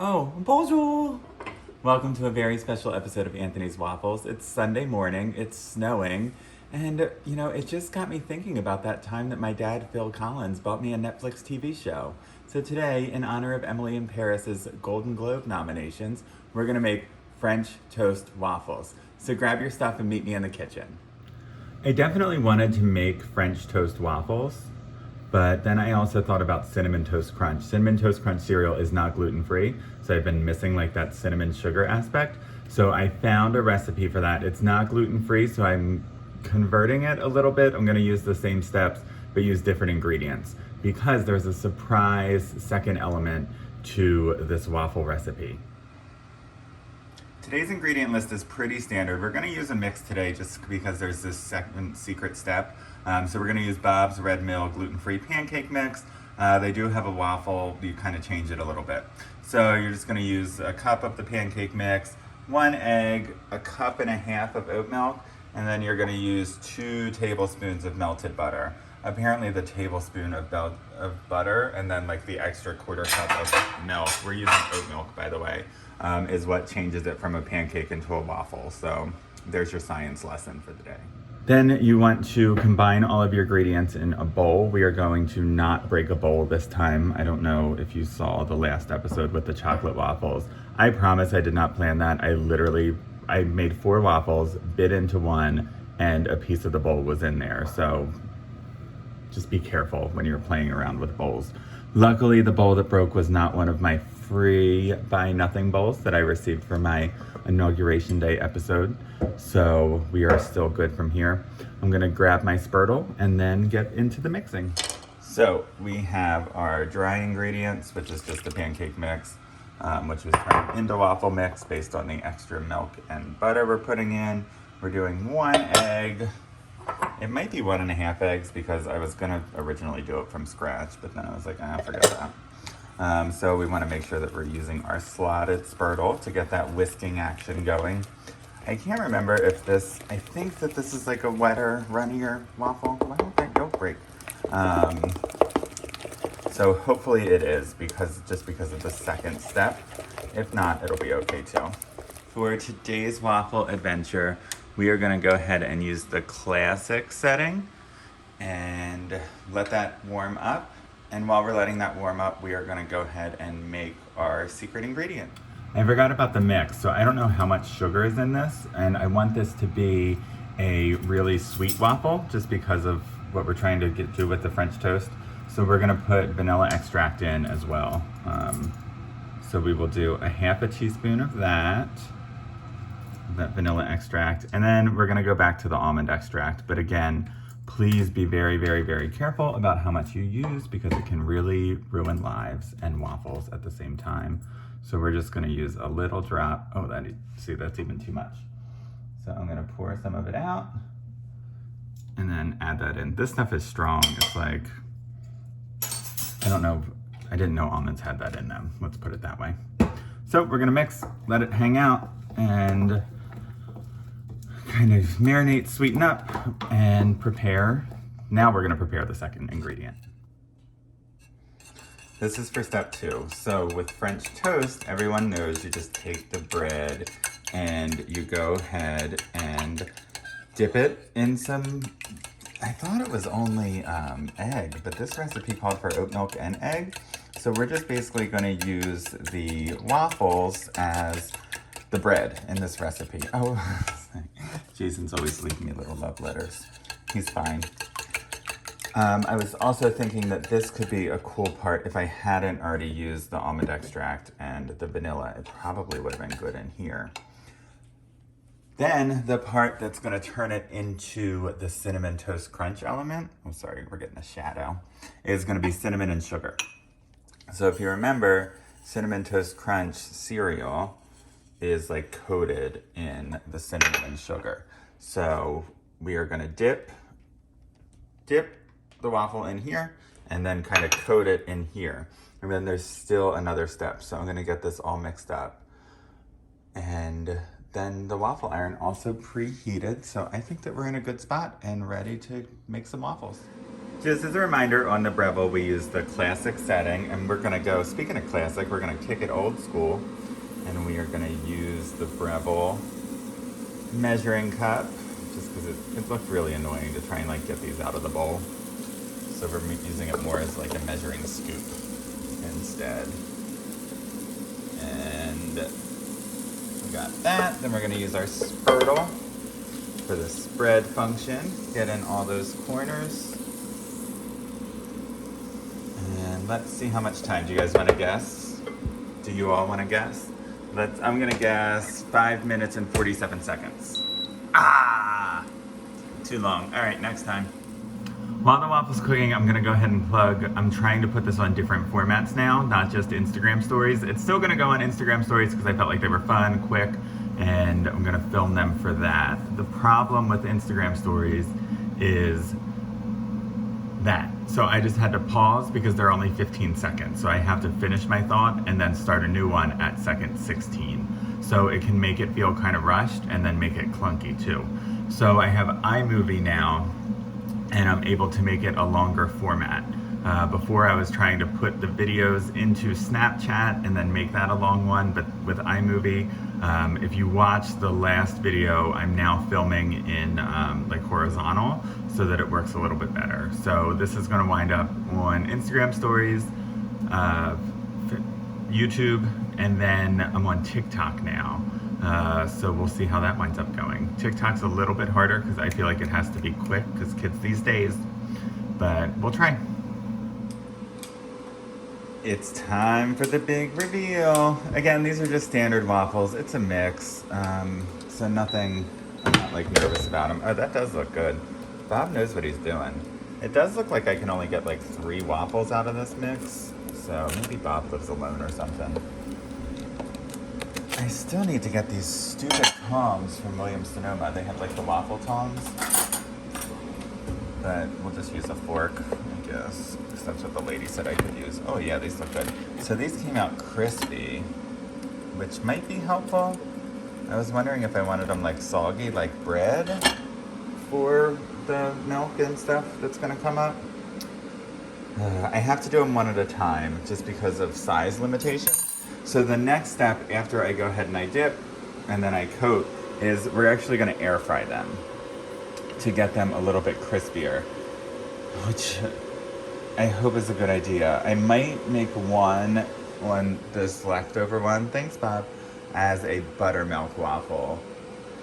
Oh, bonjour! Welcome to a very special episode of Anthony's Waffles. It's Sunday morning, it's snowing, and it just got me thinking about that time that my dad, Phil Collins, bought me a Netflix TV show. So today, in honor of Emily in Paris's Golden Globe nominations, we're gonna make French toast waffles. So grab your stuff and meet me in the kitchen. I definitely wanted to make French toast waffles, but then I also thought about Cinnamon Toast Crunch. Cinnamon Toast Crunch cereal is not gluten-free, so I've been missing like that cinnamon sugar aspect. So I found a recipe for that. It's not gluten-free, so I'm converting it a little bit. I'm gonna use the same steps, but use different ingredients because there's a surprise second element to this waffle recipe. Today's ingredient list is pretty standard. We're gonna use a mix today just because there's this second secret step. So we're gonna use Bob's Red Mill gluten-free pancake mix. They do have a waffle, you kind of change it a little bit. So you're just gonna use a cup of the pancake mix, 1 egg, a cup and a half of oat milk, and then you're gonna use 2 tablespoons of melted butter. Apparently the tablespoon of butter and then like the extra quarter cup of milk, we're using oat milk by the way, is what changes it from a pancake into a waffle. So there's your science lesson for the day. Then you want to combine all of your ingredients in a bowl. We are going to not break a bowl this time. I don't know if you saw the last episode with the chocolate waffles. I promise I did not plan that. I made 4 waffles, bit into one, and a piece of the bowl was in there. So just be careful when you're playing around with bowls. Luckily, the bowl that broke was not one of my free buy nothing bowls that I received for my inauguration day episode. So we are still good from here. I'm gonna grab my spurtle and then get into the mixing. So we have our dry ingredients, which is just the pancake mix, which was turned into waffle mix based on the extra milk and butter we're putting in. We're doing 1 egg. It might be 1.5 eggs because I was gonna originally do it from scratch, but then I was like, forget that. So we wanna make sure that we're using our slotted spurtle to get that whisking action going. I can't remember if I think that this is like a wetter, runnier waffle. Why don't that yolk break? So hopefully it is just because of the second step. If not, it'll be okay too. For today's waffle adventure, we are gonna go ahead and use the classic setting and let that warm up. And while we're letting that warm up, we are gonna go ahead and make our secret ingredient. I forgot about the mix, so I don't know how much sugar is in this, and I want this to be a really sweet waffle just because of what we're trying to do with the French toast. So we're gonna put vanilla extract in as well. So we will do a 1/2 teaspoon of that vanilla extract, and then we're gonna go back to the almond extract. But again, please be very, very, very careful about how much you use because it can really ruin lives and waffles at the same time. So we're just gonna use a little drop. Oh, that's even too much. So I'm gonna pour some of it out and then add that in. This stuff is strong. It's like, I don't know, I didn't know almonds had that in them. Let's put it that way. So we're gonna mix, let it hang out, and kind of marinate, sweeten up, and prepare. Now we're gonna prepare the second ingredient. This is for step 2. So with French toast, everyone knows you just take the bread and you go ahead and dip it in some, I thought it was only egg, but this recipe called for oat milk and egg. So we're just basically gonna use the waffles as the bread in this recipe. Oh, Jason's always leaving me little love letters. He's fine. I was also thinking that this could be a cool part if I hadn't already used the almond extract and the vanilla. It probably would have been good in here. Then the part that's gonna turn it into the cinnamon toast crunch element, I'm sorry, we're getting a shadow, is gonna be cinnamon and sugar. So if you remember, cinnamon toast crunch cereal is like coated in the cinnamon and sugar. So we are gonna dip the waffle in here and then kind of coat it in here. And then there's still another step. So I'm gonna get this all mixed up. And then the waffle iron also preheated. So I think that we're in a good spot and ready to make some waffles. Just as a reminder, on the Breville we use the classic setting, and we're gonna go, speaking of classic, we're gonna kick it old school, and we are gonna use the Breville measuring cup, just because it looked really annoying to try and like get these out of the bowl. So we're using it more as like a measuring scoop instead. And we got that. Then we're gonna use our spurtle for the spread function. Get in all those corners. And let's see how much time. Do you guys want to guess? Do you all want to guess? I'm gonna guess 5 minutes and 47 seconds. Ah! Too long. All right, next time. While the waffle's cooking, I'm gonna go ahead and plug. I'm trying to put this on different formats now, not just Instagram stories. It's still gonna go on Instagram stories because I felt like they were fun, quick, and I'm gonna film them for that. The problem with Instagram stories is that. So I just had to pause because they're only 15 seconds. So I have to finish my thought and then start a new one at second 16. So it can make it feel kind of rushed and then make it clunky too. So I have iMovie now, and I'm able to make it a longer format. Before I was trying to put the videos into Snapchat and then make that a long one, but with iMovie, if you watch the last video, I'm now filming in like horizontal so that it works a little bit better. So this is gonna wind up on Instagram stories, YouTube, and then I'm on TikTok now. So we'll see how that winds up going. TikTok's a little bit harder because I feel like it has to be quick because kids these days, but we'll try. It's time for the big reveal. Again, these are just standard waffles. It's a mix, so nothing, I'm not like nervous about them. Oh, that does look good. Bob knows what he's doing. It does look like I can only get like 3 waffles out of this mix, so maybe Bob lives alone or something. I still need to get these stupid tongs from Williams-Sonoma. They have like the waffle tongs, but we'll just use a fork, I guess, because that's what the lady said I could use. Oh yeah, these look good. So these came out crispy, which might be helpful. I was wondering if I wanted them like soggy, like bread, for the milk and stuff that's gonna come up. I have to do them one at a time, just because of size limitations. So the next step after I go ahead and I dip and then I coat is we're actually going to air fry them to get them a little bit crispier, which I hope is a good idea. I might make one on this leftover one, thanks Bob, as a buttermilk waffle,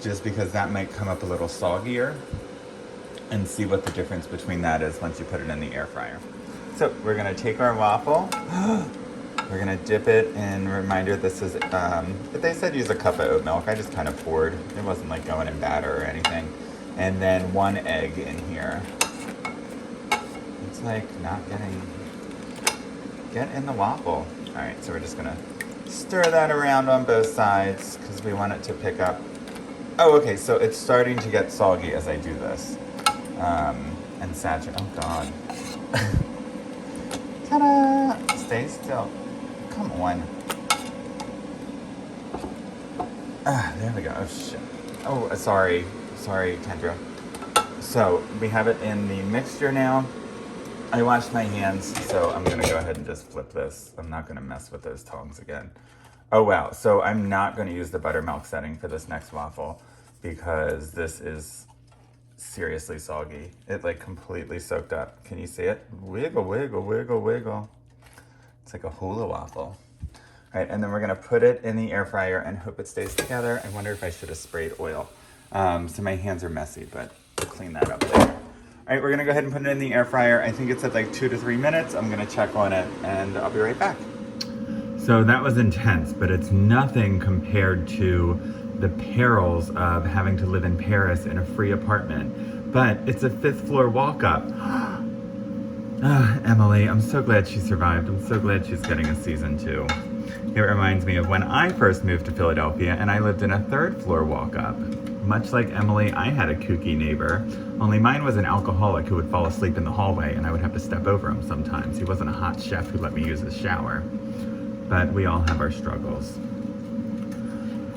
just because that might come up a little soggier, and see what the difference between that is once you put it in the air fryer. So we're going to take our waffle. We're gonna dip it in, reminder this is, they said use a cup of oat milk. I just kind of poured. It wasn't like going in batter or anything. And then 1 egg in here. It's like not get in the waffle. All right, so we're just gonna stir that around on both sides because we want it to pick up. Oh, okay, so it's starting to get soggy as I do this. And saturate, oh God. Ta-da! Stay still. Come on. Ah, there we go. Oh, shit. Oh, sorry, Kendra. So, we have it in the mixture now. I washed my hands, so I'm gonna go ahead and just flip this. I'm not gonna mess with those tongs again. Oh, wow. So, I'm not gonna use the buttermilk setting for this next waffle because this is seriously soggy. It like completely soaked up. Can you see it? Wiggle, wiggle, wiggle, wiggle. It's like a hula waffle. All right, and then we're gonna put it in the air fryer and hope it stays together. I wonder if I should have sprayed oil. So my hands are messy, but we'll clean that up later. All right, we're gonna go ahead and put it in the air fryer. I think it's at like 2 to 3 minutes. I'm gonna check on it and I'll be right back. So that was intense, but it's nothing compared to the perils of having to live in Paris in a free apartment. But it's a 5th floor walk up. Emily, I'm so glad she survived. I'm so glad she's getting a season 2. It reminds me of when I first moved to Philadelphia and I lived in a 3rd floor walk up. Much like Emily, I had a kooky neighbor, only mine was an alcoholic who would fall asleep in the hallway and I would have to step over him sometimes. He wasn't a hot chef who let me use his shower. But we all have our struggles.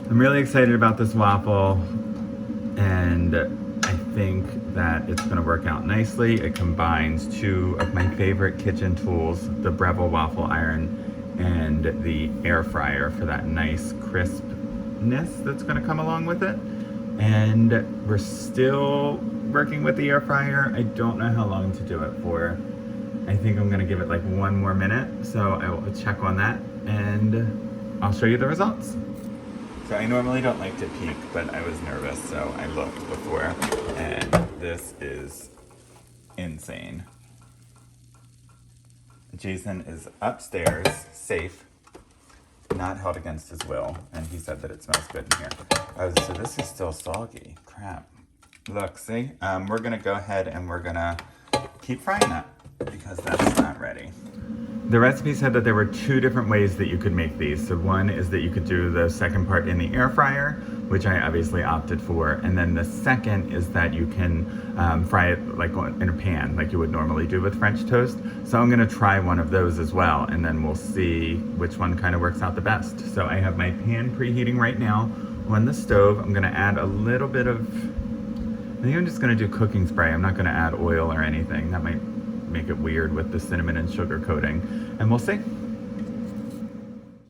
I'm really excited about this waffle, and I think that it's gonna work out nicely. It combines two of my favorite kitchen tools, the Breville waffle iron and the air fryer for that nice crispness that's gonna come along with it. And we're still working with the air fryer. I don't know how long to do it for. I think I'm gonna give it like 1 more minute, so I will check on that and I'll show you the results. So I normally don't like to peek, but I was nervous, so I looked before, and this is insane. Jason is upstairs, safe, not held against his will, and he said that it smells good in here. Oh, so this is still soggy. Crap. Look, see? We're gonna go ahead and we're gonna keep frying that because that's not ready. The recipe said that there were 2 different ways that you could make these. So one is that you could do the second part in the air fryer, which I obviously opted for. And then the second is that you can fry it like in a pan, like you would normally do with French toast. So I'm gonna try one of those as well, and then we'll see which one kind of works out the best. So I have my pan preheating right now on the stove. I'm gonna add a little bit of, I think I'm just gonna do cooking spray. I'm not gonna add oil or anything. That might make it weird with the cinnamon and sugar coating, and we'll see.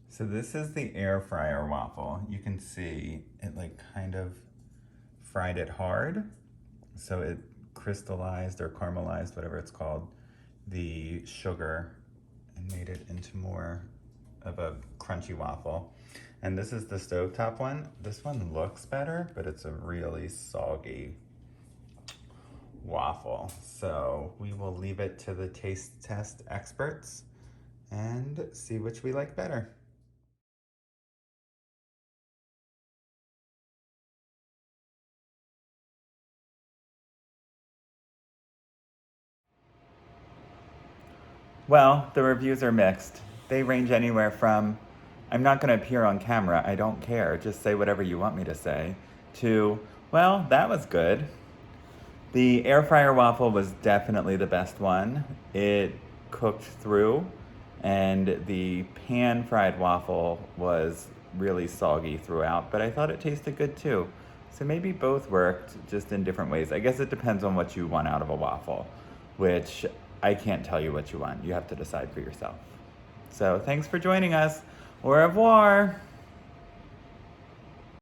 So this is the air fryer waffle. You can see it like kind of fried it hard. So it crystallized or caramelized, whatever it's called, the sugar and made it into more of a crunchy waffle. And this is the stovetop one. This one looks better, but it's a really soggy waffle. So we will leave it to the taste test experts and see which we like better. Well, the reviews are mixed. They range anywhere from, I'm not gonna appear on camera, I don't care, just say whatever you want me to say, to, well, that was good. The air fryer waffle was definitely the best one. It cooked through, and the pan fried waffle was really soggy throughout, but I thought it tasted good too. So maybe both worked, just in different ways. I guess it depends on what you want out of a waffle, which I can't tell you what you want. You have to decide for yourself. So thanks for joining us. Au revoir.